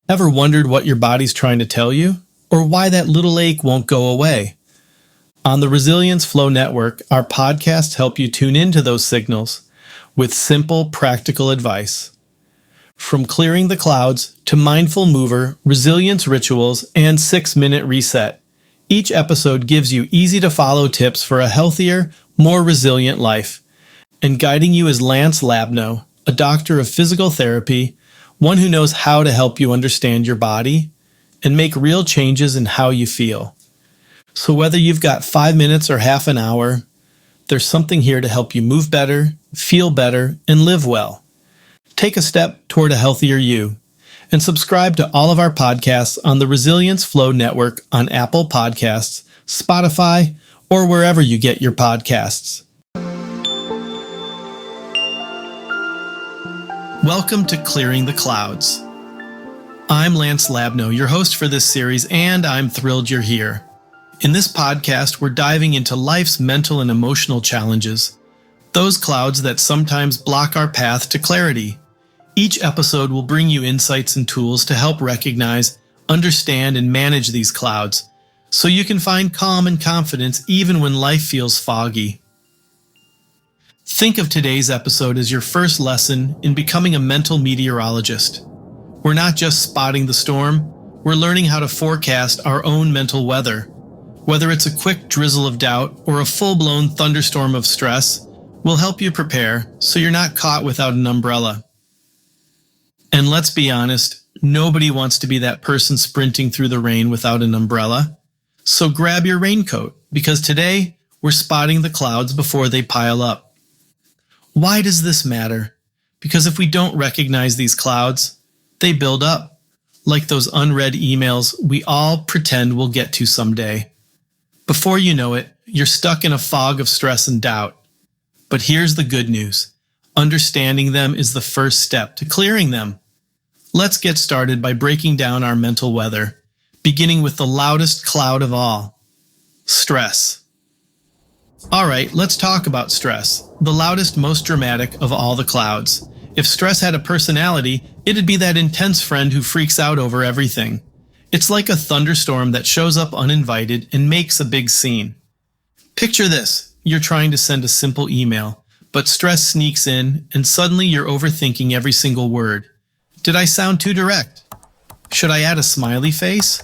Ever wondered what your body's trying to tell you? Or why that little ache won't go away? On the Resilience Flow Network, our podcasts help you tune into those signals with simple, practical advice. From clearing the clouds to mindful mover, resilience rituals, and 6-minute reset, each episode gives you easy-to-follow tips for a healthier, more resilient life. And guiding you is Lance Labno, a doctor of physical therapy, one who knows how to help you understand your body and make real changes in how you feel. So whether you've got 5 minutes or half an hour, there's something here to help you move better, feel better, and live well. Take a step toward a healthier you, and subscribe to all of our podcasts on the Resilience Flow Network on Apple Podcasts, Spotify, or wherever you get your podcasts. Welcome to Clearing the Clouds. I'm Lance Labno, your host for this series, and I'm thrilled you're here. In this podcast, we're diving into life's mental and emotional challenges, those clouds that sometimes block our path to clarity. Each episode will bring you insights and tools to help recognize, understand, and manage these clouds, so you can find calm and confidence even when life feels foggy. Think of today's episode as your first lesson in becoming a mental meteorologist. We're not just spotting the storm, we're learning how to forecast our own mental weather. Whether it's a quick drizzle of doubt or a full-blown thunderstorm of stress, we'll help you prepare so you're not caught without an umbrella. And let's be honest, nobody wants to be that person sprinting through the rain without an umbrella. So grab your raincoat, because today we're spotting the clouds before they pile up. Why does this matter? Because if we don't recognize these clouds, they build up, like those unread emails we all pretend we'll get to someday. Before you know it, you're stuck in a fog of stress and doubt. But here's the good news. Understanding them is the first step to clearing them. Let's get started by breaking down our mental weather, beginning with the loudest cloud of all, stress. All right, let's talk about stress, the loudest, most dramatic of all the clouds. If stress had a personality, it'd be that intense friend who freaks out over everything. It's like a thunderstorm that shows up uninvited and makes a big scene. Picture this, you're trying to send a simple email, but stress sneaks in and suddenly you're overthinking every single word. Did I sound too direct? Should I add a smiley face?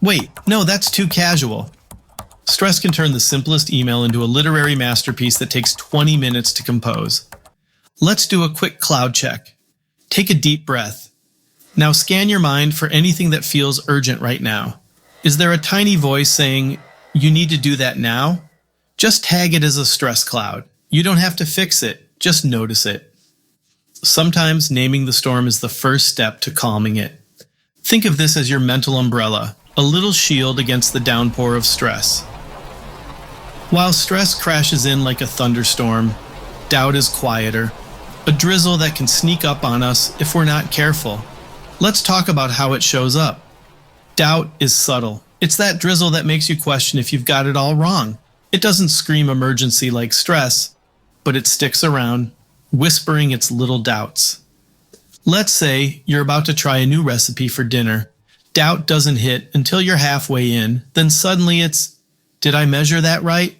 Wait, no, that's too casual. Stress can turn the simplest email into a literary masterpiece that takes 20 minutes to compose. Let's do a quick cloud check. Take a deep breath. Now scan your mind for anything that feels urgent right now. Is there a tiny voice saying, "You need to do that now"? Just tag it as a stress cloud. You don't have to fix it, just notice it. Sometimes naming the storm is the first step to calming it. Think of this as your mental umbrella, a little shield against the downpour of stress. While stress crashes in like a thunderstorm, doubt is quieter, a drizzle that can sneak up on us if we're not careful. Let's talk about how it shows up. Doubt is subtle. It's that drizzle that makes you question if you've got it all wrong. It doesn't scream emergency like stress, but it sticks around, whispering its little doubts. Let's say you're about to try a new recipe for dinner. Doubt doesn't hit until you're halfway in, then suddenly it's, "Did I measure that right?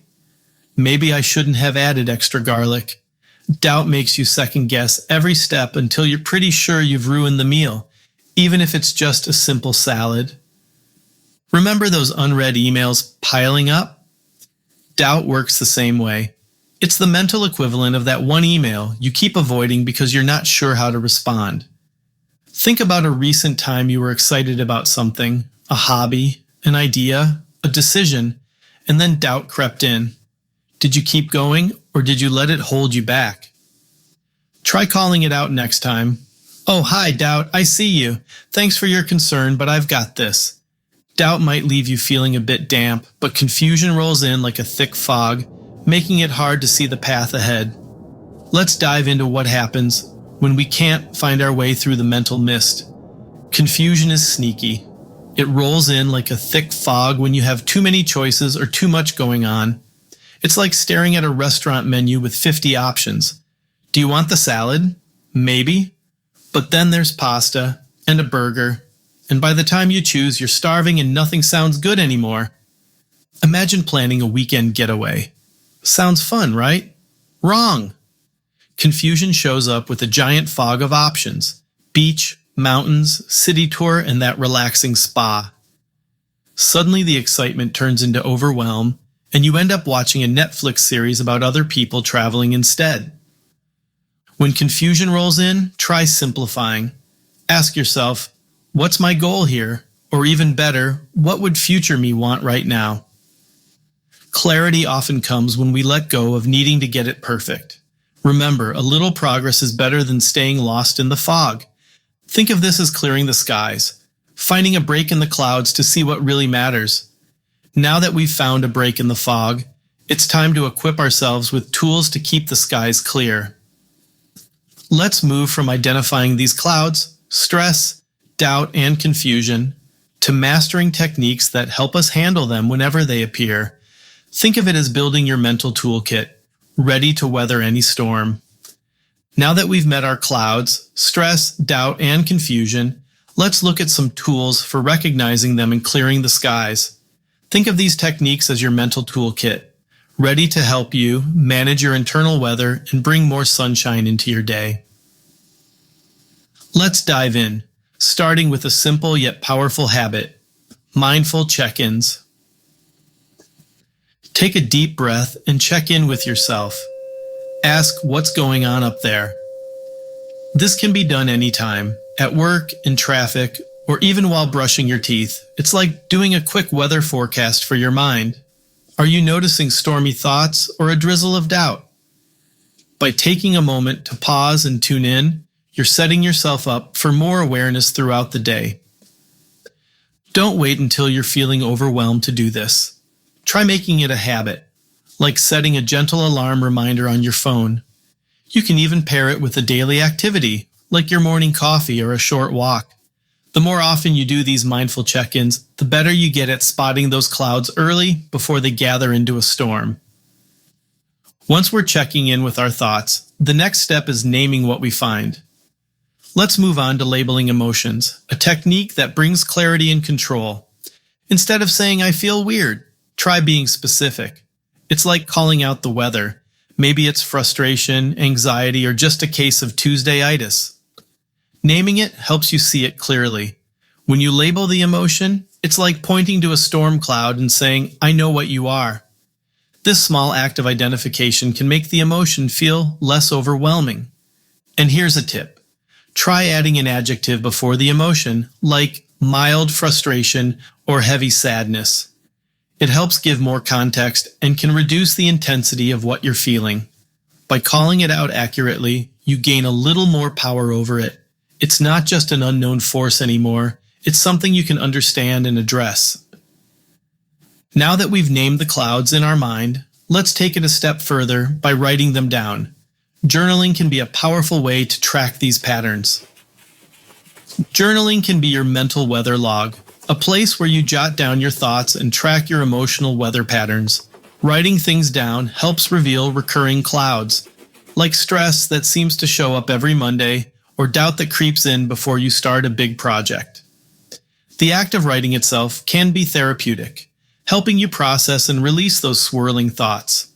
Maybe I shouldn't have added extra garlic." Doubt makes you second guess every step until you're pretty sure you've ruined the meal, even if it's just a simple salad. Remember those unread emails piling up? Doubt works the same way. It's the mental equivalent of that one email you keep avoiding because you're not sure how to respond. Think about a recent time you were excited about something, a hobby, an idea, a decision, and then doubt crept in. Did you keep going, or did you let it hold you back? Try calling it out next time. "Oh, hi, doubt, I see you. Thanks for your concern, but I've got this." Doubt might leave you feeling a bit damp, but confusion rolls in like a thick fog, making it hard to see the path ahead. Let's dive into what happens when we can't find our way through the mental mist. Confusion is sneaky. It rolls in like a thick fog when you have too many choices or too much going on. It's like staring at a restaurant menu with 50 options. Do you want the salad? Maybe. But then there's pasta, and a burger, and by the time you choose, you're starving and nothing sounds good anymore. Imagine planning a weekend getaway. Sounds fun, right? Wrong! Confusion shows up with a giant fog of options: beach, mountains, city tour, and that relaxing spa. Suddenly the excitement turns into overwhelm, and you end up watching a Netflix series about other people traveling instead. When confusion rolls in, try simplifying. Ask yourself, what's my goal here? Or even better, what would future me want right now? Clarity often comes when we let go of needing to get it perfect. Remember, a little progress is better than staying lost in the fog. Think of this as clearing the skies, finding a break in the clouds to see what really matters. Now that we've found a break in the fog, it's time to equip ourselves with tools to keep the skies clear. Let's move from identifying these clouds, stress, doubt, and confusion, to mastering techniques that help us handle them whenever they appear. Think of it as building your mental toolkit, ready to weather any storm. Now that we've met our clouds, stress, doubt, and confusion, let's look at some tools for recognizing them and clearing the skies. Think of these techniques as your mental toolkit, ready to help you manage your internal weather and bring more sunshine into your day. Let's dive in, starting with a simple yet powerful habit: mindful check-ins. Take a deep breath and check in with yourself. Ask what's going on up there. This can be done anytime, at work, in traffic, or even while brushing your teeth. It's like doing a quick weather forecast for your mind. Are you noticing stormy thoughts or a drizzle of doubt? By taking a moment to pause and tune in, you're setting yourself up for more awareness throughout the day. Don't wait until you're feeling overwhelmed to do this. Try making it a habit, like setting a gentle alarm reminder on your phone. You can even pair it with a daily activity, like your morning coffee or a short walk. The more often you do these mindful check-ins, the better you get at spotting those clouds early before they gather into a storm. Once we're checking in with our thoughts, the next step is naming what we find. Let's move on to labeling emotions, a technique that brings clarity and control. Instead of saying, "I feel weird," try being specific. It's like calling out the weather. Maybe it's frustration, anxiety, or just a case of Tuesday-itis. Naming it helps you see it clearly. When you label the emotion, it's like pointing to a storm cloud and saying, "I know what you are." This small act of identification can make the emotion feel less overwhelming. And here's a tip. Try adding an adjective before the emotion, like mild frustration or heavy sadness. It helps give more context and can reduce the intensity of what you're feeling. By calling it out accurately, you gain a little more power over it. It's not just an unknown force anymore, it's something you can understand and address. Now that we've named the clouds in our mind, let's take it a step further by writing them down. Journaling can be a powerful way to track these patterns. Journaling can be your mental weather log, a place where you jot down your thoughts and track your emotional weather patterns. Writing things down helps reveal recurring clouds, like stress that seems to show up every Monday or doubt that creeps in before you start a big project. The act of writing itself can be therapeutic, helping you process and release those swirling thoughts.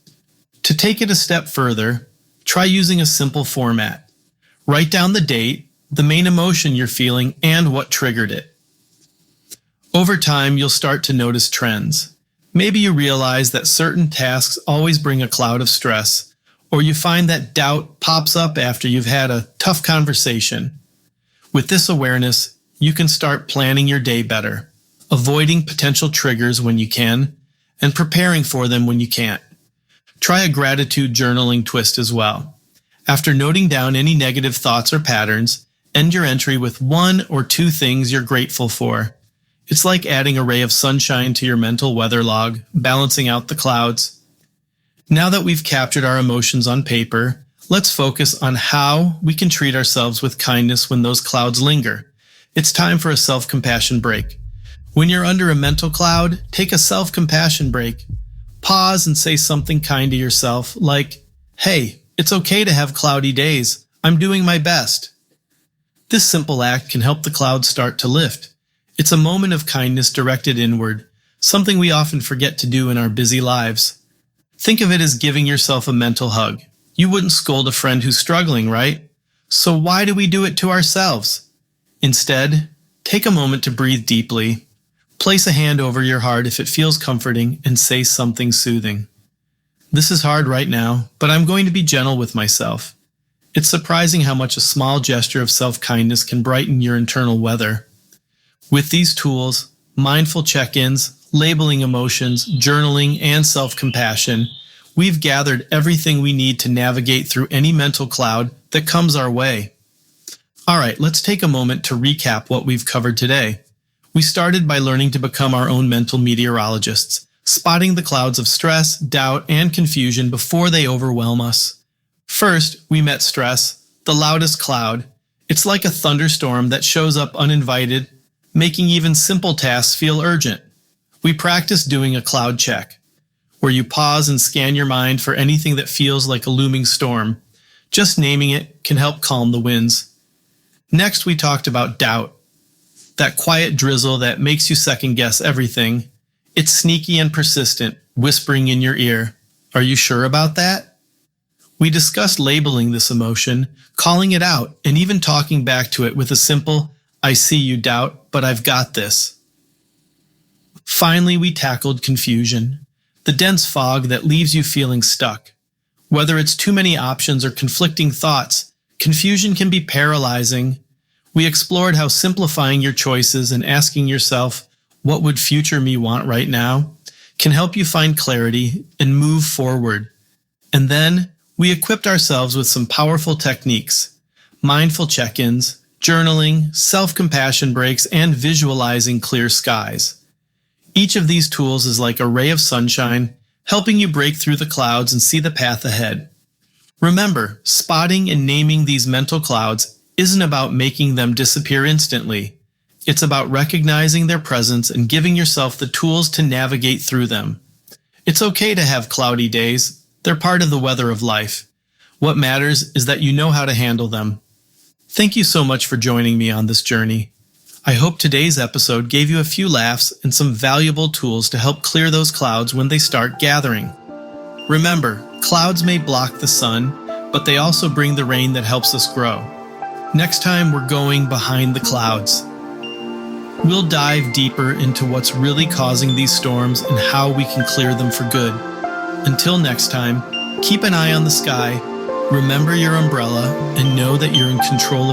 To take it a step further, try using a simple format. Write down the date, the main emotion you're feeling, and what triggered it. Over time, you'll start to notice trends. Maybe you realize that certain tasks always bring a cloud of stress, or you find that doubt pops up after you've had a tough conversation. With this awareness, you can start planning your day better, avoiding potential triggers when you can, and preparing for them when you can't. Try a gratitude journaling twist as well. After noting down any negative thoughts or patterns, end your entry with 1 or 2 things you're grateful for. It's like adding a ray of sunshine to your mental weather log, balancing out the clouds. Now that we've captured our emotions on paper, let's focus on how we can treat ourselves with kindness when those clouds linger. It's time for a self-compassion break. When you're under a mental cloud, take a self-compassion break. Pause and say something kind to yourself, like, "Hey, it's okay to have cloudy days. I'm doing my best." This simple act can help the clouds start to lift. It's a moment of kindness directed inward, something we often forget to do in our busy lives. Think of it as giving yourself a mental hug. You wouldn't scold a friend who's struggling, right? So why do we do it to ourselves? Instead, take a moment to breathe deeply. Place a hand over your heart if it feels comforting and say something soothing. This is hard right now, but I'm going to be gentle with myself. It's surprising how much a small gesture of self-kindness can brighten your internal weather. With these tools, mindful check-ins, labeling emotions, journaling, and self-compassion, we've gathered everything we need to navigate through any mental cloud that comes our way. All right, let's take a moment to recap what we've covered today. We started by learning to become our own mental meteorologists, spotting the clouds of stress, doubt, and confusion before they overwhelm us. First, we met stress, the loudest cloud. It's like a thunderstorm that shows up uninvited, making even simple tasks feel urgent. We practiced doing a cloud check, where you pause and scan your mind for anything that feels like a looming storm. Just naming it can help calm the winds. Next, we talked about doubt, that quiet drizzle that makes you second-guess everything. It's sneaky and persistent, whispering in your ear. Are you sure about that? We discussed labeling this emotion, calling it out, and even talking back to it with a simple, I see you doubt, but I've got this. Finally, we tackled confusion, the dense fog that leaves you feeling stuck. Whether it's too many options or conflicting thoughts, confusion can be paralyzing. We explored how simplifying your choices and asking yourself, what would future me want right now, can help you find clarity and move forward. And then, we equipped ourselves with some powerful techniques, mindful check-ins, journaling, self-compassion breaks, and visualizing clear skies. Each of these tools is like a ray of sunshine, helping you break through the clouds and see the path ahead. Remember, spotting and naming these mental clouds isn't about making them disappear instantly. It's about recognizing their presence and giving yourself the tools to navigate through them. It's okay to have cloudy days. They're part of the weather of life. What matters is that you know how to handle them. Thank you so much for joining me on this journey. I hope today's episode gave you a few laughs and some valuable tools to help clear those clouds when they start gathering. Remember, clouds may block the sun, but they also bring the rain that helps us grow. Next time, we're going behind the clouds. We'll dive deeper into what's really causing these storms and how we can clear them for good. Until next time, keep an eye on the sky, remember your umbrella, and know that you're in control of